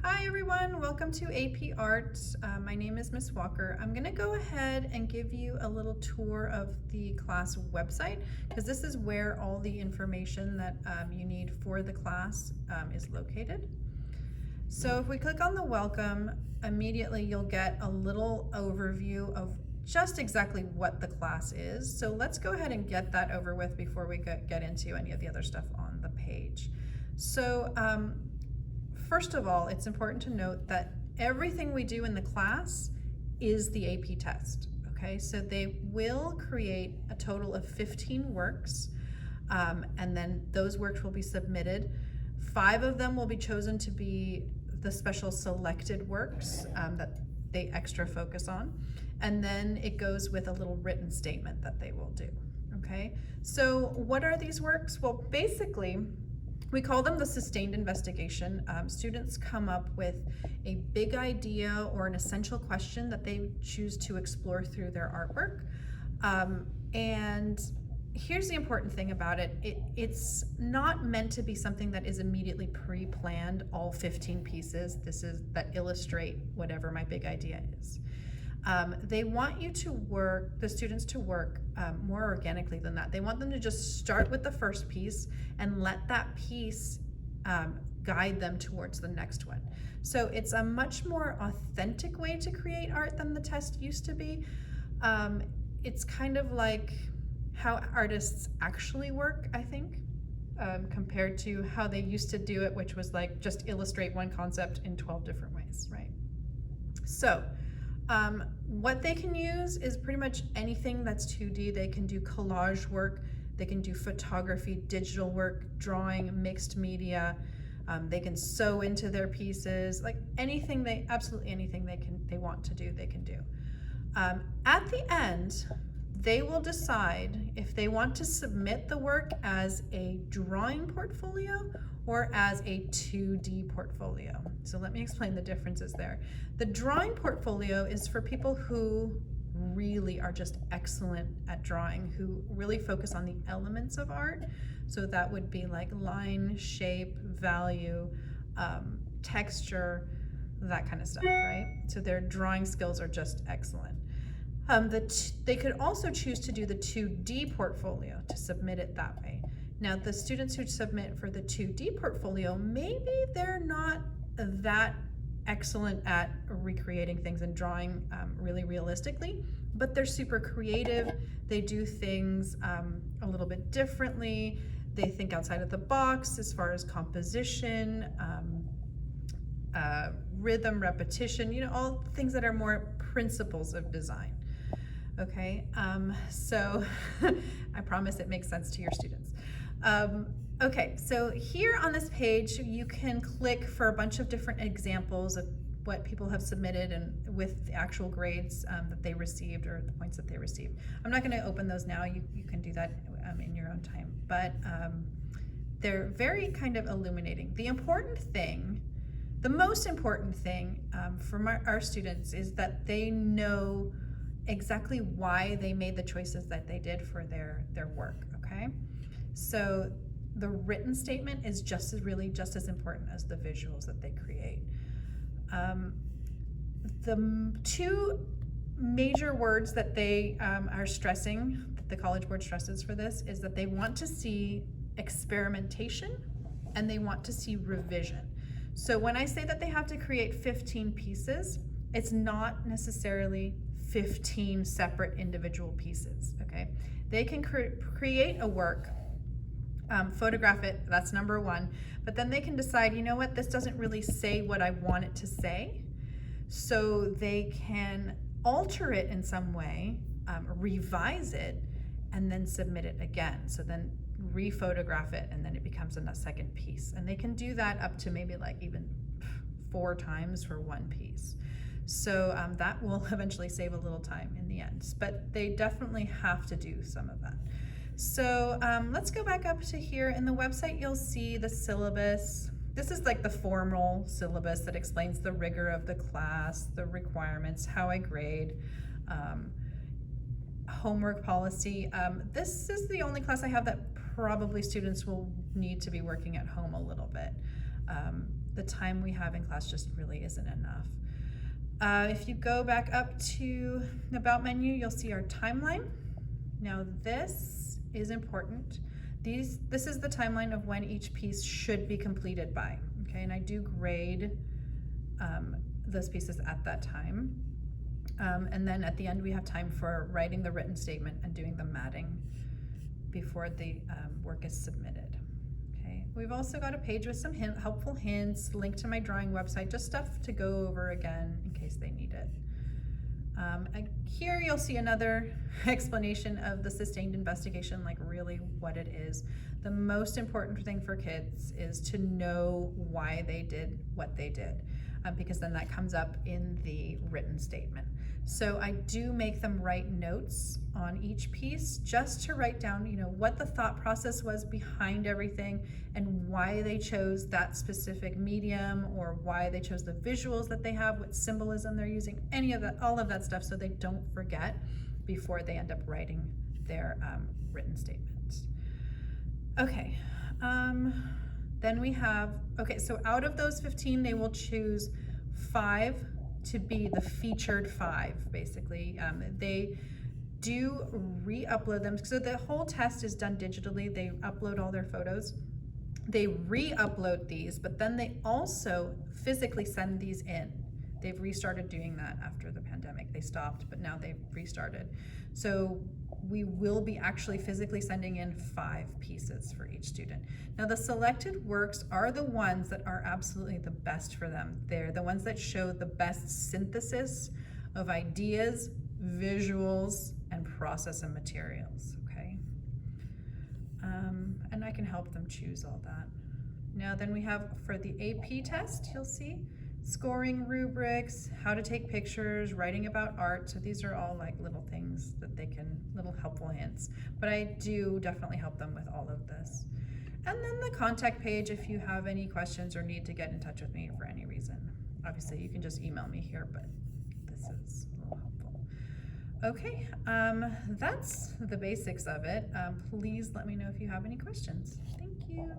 Hi everyone, welcome to AP Art. My name is Miss Walker. I'm gonna go ahead and give you a little tour of the class website because this is where all the information that you need for the class is located. So if we click on the welcome, immediately you'll get a little overview of just exactly what the class is. So let's go ahead and get that over with before we get into any of the other stuff on the page. So first of all, it's important to note that everything we do in the class is the AP test, okay? So they will create a total of 15 works, and then those works will be submitted. 5 of them will be chosen to be the special selected works that they extra focus on, and then it goes with a little written statement that they will do, okay? So what are these works? Well, basically, we call them the sustained investigation. Students come up with a big idea or an essential question that they choose to explore through their artwork. And here's the important thing about it. It's not meant to be something that is immediately pre-planned, all 15 pieces. That illustrate whatever my big idea is. They want you to work, the students to work more organically than that. They want them to just start with the first piece and let that piece guide them towards the next one. So it's a much more authentic way to create art than the test used to be. It's kind of like how artists actually work, I think, compared to how they used to do it, which was like just illustrate one concept in 12 different ways, right? So what they can use is pretty much anything that's 2D. They can do collage work, they can do photography, digital work, drawing, mixed media. They can sew into their pieces, like anything absolutely anything they want to do, they can do. At the end, they will decide if they want to submit the work as a drawing portfolio or as a 2D portfolio. So let me explain the differences there. The drawing portfolio is for people who really are just excellent at drawing, who really focus on the elements of art. So that would be like line, shape, value, texture, that kind of stuff, right? So their drawing skills are just excellent. They could also choose to do the 2D portfolio, to submit it that way. Now, the students who submit for the 2D portfolio, maybe they're not that excellent at recreating things and drawing really realistically, but they're super creative. They do things a little bit differently. They think outside of the box as far as composition, rhythm, repetition, you know, all things that are more principles of design. Okay, so I promise it makes sense to your students. Okay, so here on this page, you can click for a bunch of different examples of what people have submitted and with the actual grades that they received or the points that they received. I'm not gonna open those now, you can do that in your own time, but they're very kind of illuminating. The most important thing for our students is that they know exactly why they made the choices that they did for their work, okay? So the written statement is just as important as the visuals that they create. The 2 major words that they are stressing, that the College Board stresses for this, is that they want to see experimentation and they want to see revision. So when I say that they have to create 15 pieces, it's not necessarily 15 separate individual pieces, okay? They can create a work, photograph it, that's number 1, but then they can decide, you know what, this doesn't really say what I want it to say, so they can alter it in some way, revise it, and then submit it again. So then re-photograph it, and then it becomes a second piece. And they can do that up to maybe like even 4 times for one piece. So that will eventually save a little time in the end, but they definitely have to do some of that. So let's go back up to here. In the website, you'll see the syllabus. This is like the formal syllabus that explains the rigor of the class, the requirements, how I grade, homework policy. This is the only class I have that probably students will need to be working at home a little bit. the time we have in class just really isn't enough. If you go back up to the About menu, you'll see our timeline. Now this is important. This is the timeline of when each piece should be completed by, okay? And I do grade those pieces at that time. And then at the end we have time for writing the written statement and doing the matting before the work is submitted. Okay. We've also got a page with some helpful hints, link to my drawing website, just stuff to go over again in case they need it. Here you'll see another explanation of the sustained investigation, like really what it is. The most important thing for kids is to know why they did what they did, because then that comes up in the written statement. So I do make them write notes on each piece just to write down, what the thought process was behind everything and why they chose that specific medium, or why they chose the visuals that they have, what symbolism they're using, any of that, all of that stuff, so they don't forget before they end up writing their written statements. Okay, then we have, so out of those 15, they will choose 5 to be the featured 5, basically. They do re-upload them. So the whole test is done digitally. They upload all their photos. They re-upload these, but then they also physically send these in. They've restarted doing that after the pandemic. They stopped, but now they've restarted. So we will be actually physically sending in 5 pieces for each student. Now the selected works are the ones that are absolutely the best for them. They're the ones that show the best synthesis of ideas, visuals, and process and materials, okay? And I can help them choose all that. Now then we have, for the AP test, you'll see scoring rubrics, how to take pictures, writing about art. So these are all like little things that they can, little helpful hints. But I do definitely help them with all of this. And then the contact page if you have any questions or need to get in touch with me for any reason. Obviously you can just email me here, but this is a little helpful. Okay, that's the basics of it. Please let me know if you have any questions. Thank you.